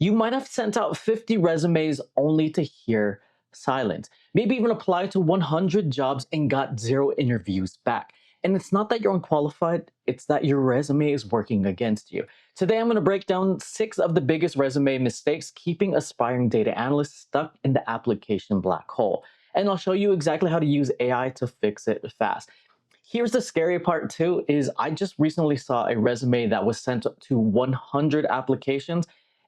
You might have sent out 50 resumes only to hear silence. Maybe even applied to 100 jobs and got zero interviews back. And it's not that you're unqualified, it's that your resume is working against you. Today, I'm going to break down 6 of the biggest resume mistakes keeping aspiring data analysts stuck in the application black hole. And I'll show you exactly how to use AI to fix it fast. Here's the scary part too, is I just recently saw a resume that was sent to 100 applications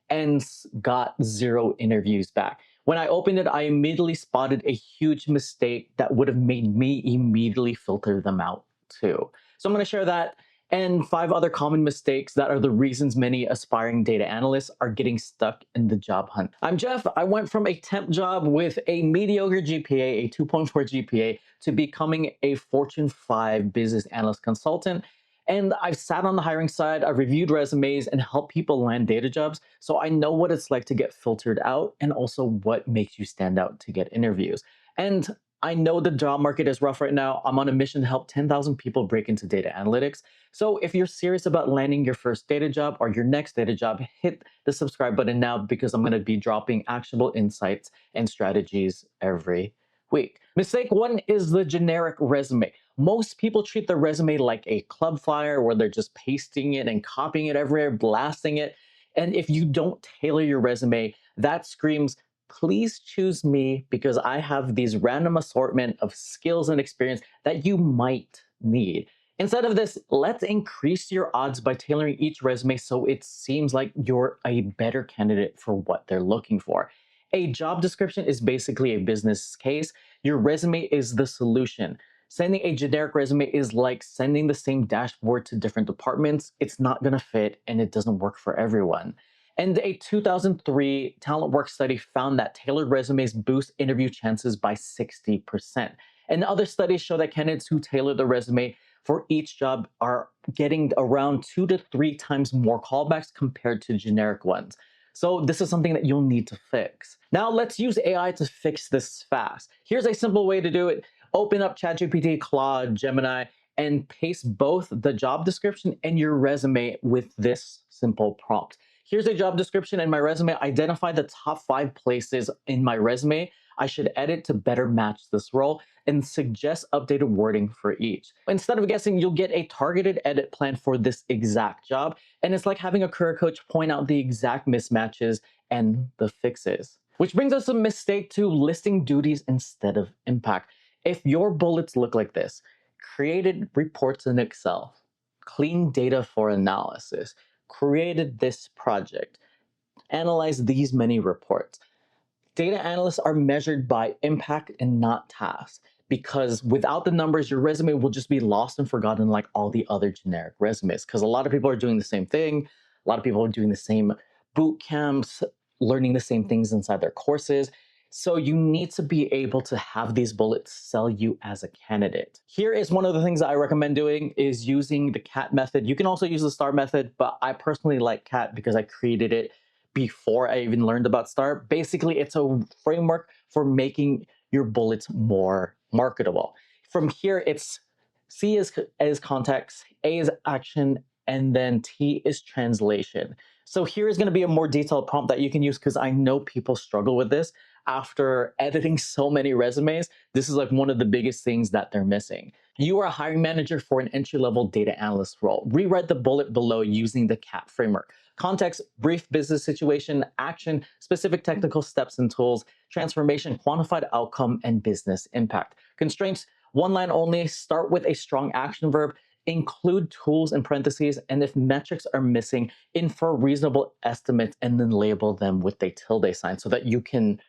and got zero interviews back. When I opened it, I immediately spotted a huge mistake that would have made me immediately filter them out too. So I'm going to share that and 5 other common mistakes that are the reasons many aspiring data analysts are getting stuck in the job hunt. I'm Jeff. I went from a temp job with a mediocre GPA, a 2.4 GPA, to becoming a Fortune 5 business analyst consultant. And I've sat on the hiring side, I've reviewed resumes and helped people land data jobs. So I know what it's like to get filtered out and also what makes you stand out to get interviews. And I know the job market is rough right now. I'm on a mission to help 10,000 people break into data analytics. So if you're serious about landing your first data job or your next data job, hit the subscribe button now because I'm going to be dropping actionable insights and strategies every week. Mistake 1 is the generic resume. Most people treat their resume like a club flyer where they're just pasting it and copying it everywhere, blasting it. And if you don't tailor your resume, that screams, please choose me because I have these random assortment of skills and experience that you might need. Instead of this, let's increase your odds by tailoring each resume so it seems like you're a better candidate for what they're looking for. A job description is basically a business case. Your resume is the solution. Sending a generic resume is like sending the same dashboard to different departments. It's not going to fit and it doesn't work for everyone. And a 2003 talent work study found that tailored resumes boost interview chances by 60%. And other studies show that candidates who tailor the resume for each job are getting around 2 to 3 times more callbacks compared to generic ones. So this is something that you'll need to fix. Now let's use AI to fix this fast. Here's a simple way to do it. Open up ChatGPT, Claude, Gemini, and paste both the job description and your resume with this simple prompt. Here's a job description and my resume. Identify the top 5 places in my resume I should edit to better match this role and suggest updated wording for each. Instead of guessing, you'll get a targeted edit plan for this exact job. And it's like having a career coach point out the exact mismatches and the fixes. Which brings us to mistake 2, listing duties instead of impact. If your bullets look like this, created reports in Excel, clean data for analysis, created this project, analyzed these many reports. Data analysts are measured by impact and not tasks, because without the numbers, your resume will just be lost and forgotten like all the other generic resumes. Because a lot of people are doing the same thing. A lot of people are doing the same boot camps, learning the same things inside their courses. So you need to be able to have these bullets sell you as a candidate. Here is one of the things that I recommend doing is using the CAT method. You can also use the STAR method, but I personally like CAT because I created it before I even learned about STAR. Basically, it's a framework for making your bullets more marketable. From here, it's C is context, A is action, and then T is translation. So here is going to be a more detailed prompt that you can use because I know people struggle with this. After editing so many resumes, this is like one of the biggest things that they're missing. You are a hiring manager for an entry-level data analyst role. Rewrite the bullet below using the CAT framework. Context, brief business situation, action, specific technical steps and tools, transformation, quantified outcome, and business impact. Constraints, 1 line only, start with a strong action verb, include tools in parentheses, and if metrics are missing, infer reasonable estimates and then label them with a tilde sign so that you can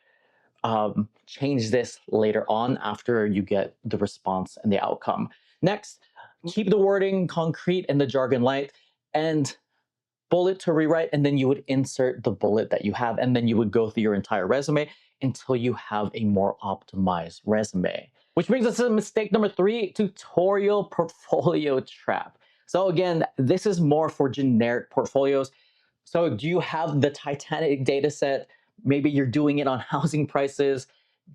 change this later on after you get the response and the outcome. Next, keep the wording concrete and the jargon light, and bullet to rewrite, and then you would insert the bullet that you have, and then you would go through your entire resume until you have a more optimized resume. Which brings us to mistake number 3, tutorial portfolio trap. So again, this is more for generic portfolios. So do you have the Titanic data set? Maybe you're doing it on housing prices.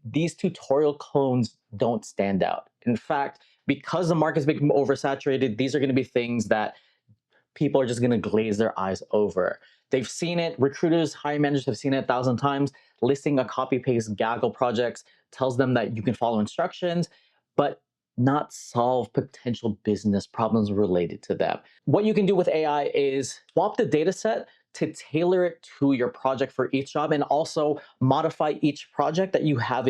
These tutorial clones don't stand out. In fact, because the market's become oversaturated, these are going to be things that people are just going to glaze their eyes over. They've seen it. Recruiters, hiring managers have seen it 1,000 times. Listing a copy paste gaggle projects tells them that you can follow instructions, but not solve potential business problems related to them. What you can do with AI is swap the data set to tailor it to your project for each job, and also modify each project that you have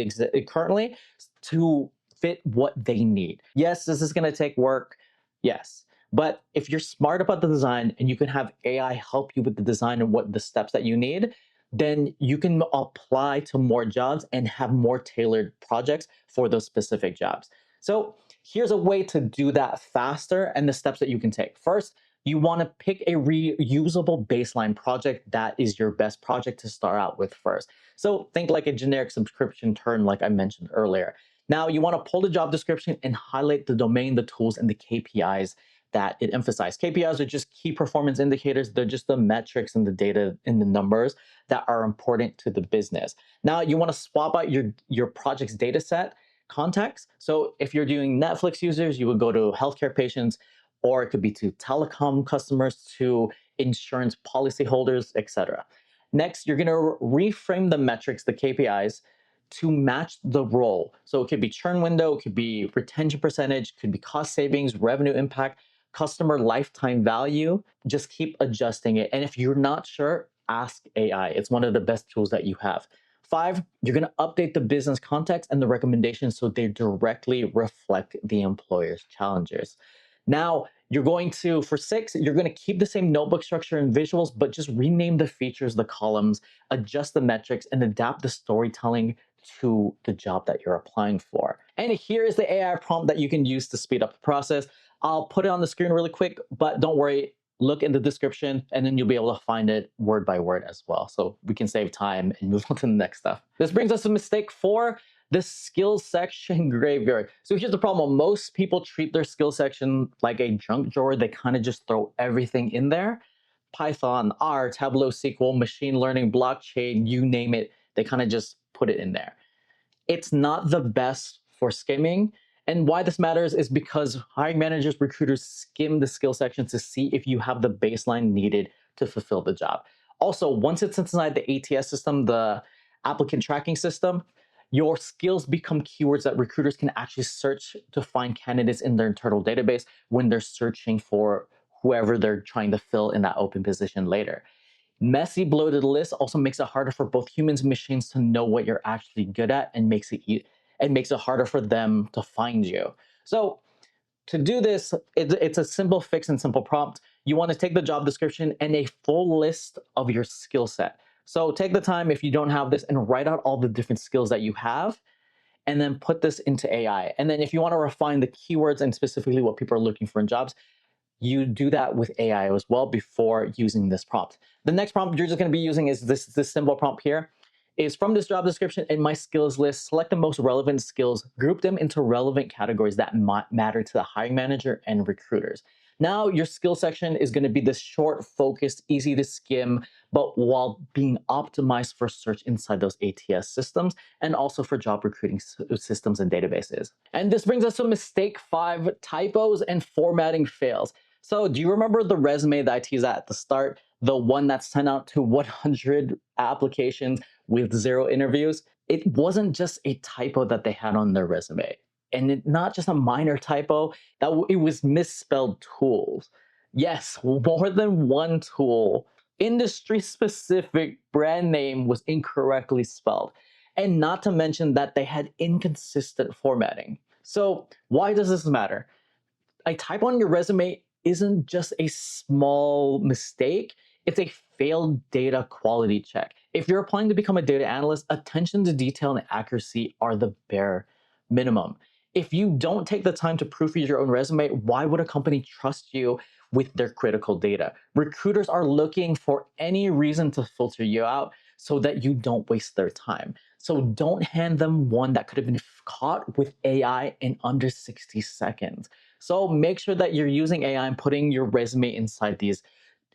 currently to fit what they need. Yes, this is going to take work. Yes. But if you're smart about the design and you can have AI help you with the design and what the steps that you need, then you can apply to more jobs and have more tailored projects for those specific jobs. So here's a way to do that faster and the steps that you can take. First, you want to pick a reusable baseline project that is your best project to start out with first. So think like a generic subscription term, like I mentioned earlier. Now you want to pull the job description and highlight the domain, the tools, and the KPIs that it emphasized. KPIs are just key performance indicators. They're just the metrics and the data and the numbers that are important to the business. Now you want to swap out your project's data set context. So if you're doing Netflix users, you would go to healthcare patients, or it could be to telecom customers, to insurance policyholders, etc. Next, you're going to reframe the metrics, the KPIs, to match the role. So it could be churn window, it could be retention percentage, could be cost savings, revenue impact, customer lifetime value. Just keep adjusting it. And if you're not sure, ask AI. It's one of the best tools that you have. 5, you're going to update the business context and the recommendations so they directly reflect the employer's challenges. Now, you're going to, for 6, you're going to keep the same notebook structure and visuals, but just rename the features, the columns, adjust the metrics, and adapt the storytelling to the job that you're applying for. And here is the AI prompt that you can use to speed up the process. I'll put it on the screen really quick, but don't worry, look in the description and then you'll be able to find it word by word as well. So we can save time and move on to the next stuff. This brings us to mistake 4, the skills section graveyard. So here's the problem. Most people treat their skills section like a junk drawer. They kind of just throw everything in there. Python, R, Tableau, SQL, machine learning, blockchain, you name it. They kind of just put it in there. It's not the best for skimming. And why this matters is because hiring managers, recruiters skim the skill section to see if you have the baseline needed to fulfill the job. Also, once it's inside the ATS system, the applicant tracking system, your skills become keywords that recruiters can actually search to find candidates in their internal database when they're searching for whoever they're trying to fill in that open position later. Messy, bloated list also makes it harder for both humans and machines to know what you're actually good at, and makes it harder for them to find you. So to do this, it's a simple fix and simple prompt. You want to take the job description and a full list of your skill set. So take the time, if you don't have this, and write out all the different skills that you have, and then put this into AI. And then if you want to refine the keywords and specifically what people are looking for in jobs, you do that with AI as well before using this prompt. The next prompt you're just going to be using is this simple prompt here. Is from this job description in my skills list, select the most relevant skills, group them into relevant categories that matter to the hiring manager and recruiters. Now your skill section is going to be this short, focused, easy to skim, but while being optimized for search inside those ATS systems and also for job recruiting systems and databases. And this brings us to mistake 5, typos and formatting fails. So do you remember the resume that I teased at the start? The one that sent out to 100 applications with 0 interviews? It wasn't just a typo that they had on their resume. And not just a minor typo, it was misspelled tools. Yes, more than one tool. Industry-specific brand name was incorrectly spelled. And not to mention that they had inconsistent formatting. So why does this matter? A typo on your resume isn't just a small mistake, it's a failed data quality check. If you're applying to become a data analyst, attention to detail and accuracy are the bare minimum. If you don't take the time to proofread your own resume, why would a company trust you with their critical data? Recruiters are looking for any reason to filter you out so that you don't waste their time. So don't hand them one that could have been caught with AI in under 60 seconds. So make sure that you're using AI and putting your resume inside these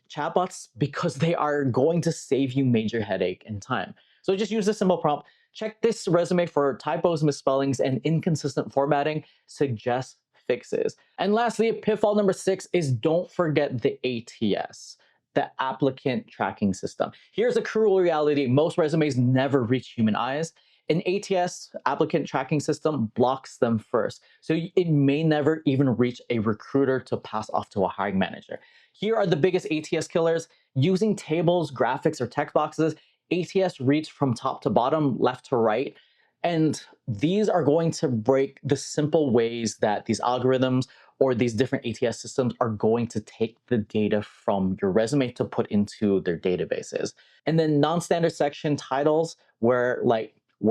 chatbots, because they are going to save you major headache and time. So just use this simple prompt. Check this resume for typos, misspellings, and inconsistent formatting. Suggest fixes. And lastly, pitfall number 6 is don't forget the ATS. the applicant tracking system. Here's a cruel reality: most resumes never reach human eyes. An ATS, applicant tracking system, blocks them first. So it may never even reach a recruiter to pass off to a hiring manager. Here are the biggest ATS killers. Using tables, graphics, or text boxes, ATS reads from top to bottom, left to right. And these are going to break the simple ways that these algorithms or these different ATS systems are going to take the data from your resume to put into their databases. And then non-standard section titles, where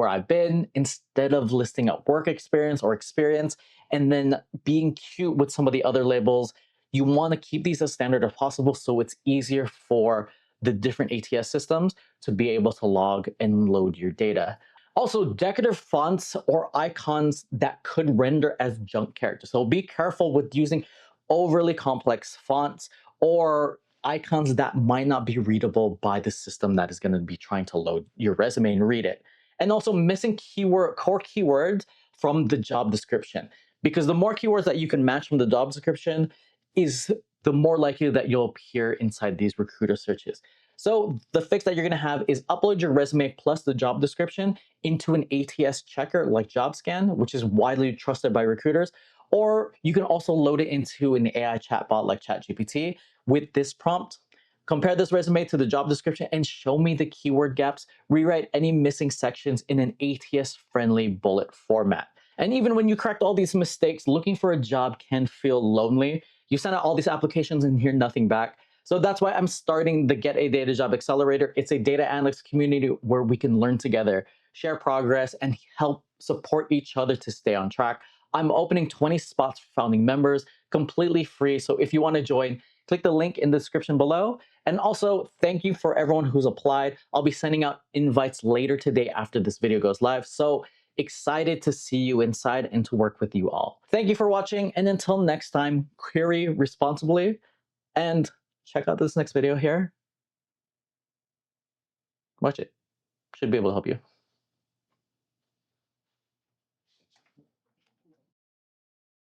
I've been, instead of listing out work experience or experience, and then being cute with some of the other labels, you want to keep these as standard as possible so it's easier for the different ATS systems to be able to log and load your data. Also, decorative fonts or icons that could render as junk characters. So be careful with using overly complex fonts or icons that might not be readable by the system that is going to be trying to load your resume and read it. And also missing core keywords from the job description. Because the more keywords that you can match from the job description is the more likely that you'll appear inside these recruiter searches. So the fix that you're going to have is upload your resume plus the job description into an ATS checker like JobScan, which is widely trusted by recruiters. Or you can also load it into an AI chatbot like ChatGPT with this prompt. Compare this resume to the job description and show me the keyword gaps. Rewrite any missing sections in an ATS-friendly bullet format. And even when you correct all these mistakes, looking for a job can feel lonely. You send out all these applications and hear nothing back. So that's why I'm starting the Get a Data Job Accelerator. It's a data analytics community where we can learn together, share progress, and help support each other to stay on track. I'm opening 20 spots for founding members, completely free. So if you want to join, click the link in the description below. And also, thank you for everyone who's applied. I'll be sending out invites later today after this video goes live. So excited to see you inside and to work with you all. Thank you for watching. And until next time, query responsibly and check out this next video here. Watch it. Should be able to help you.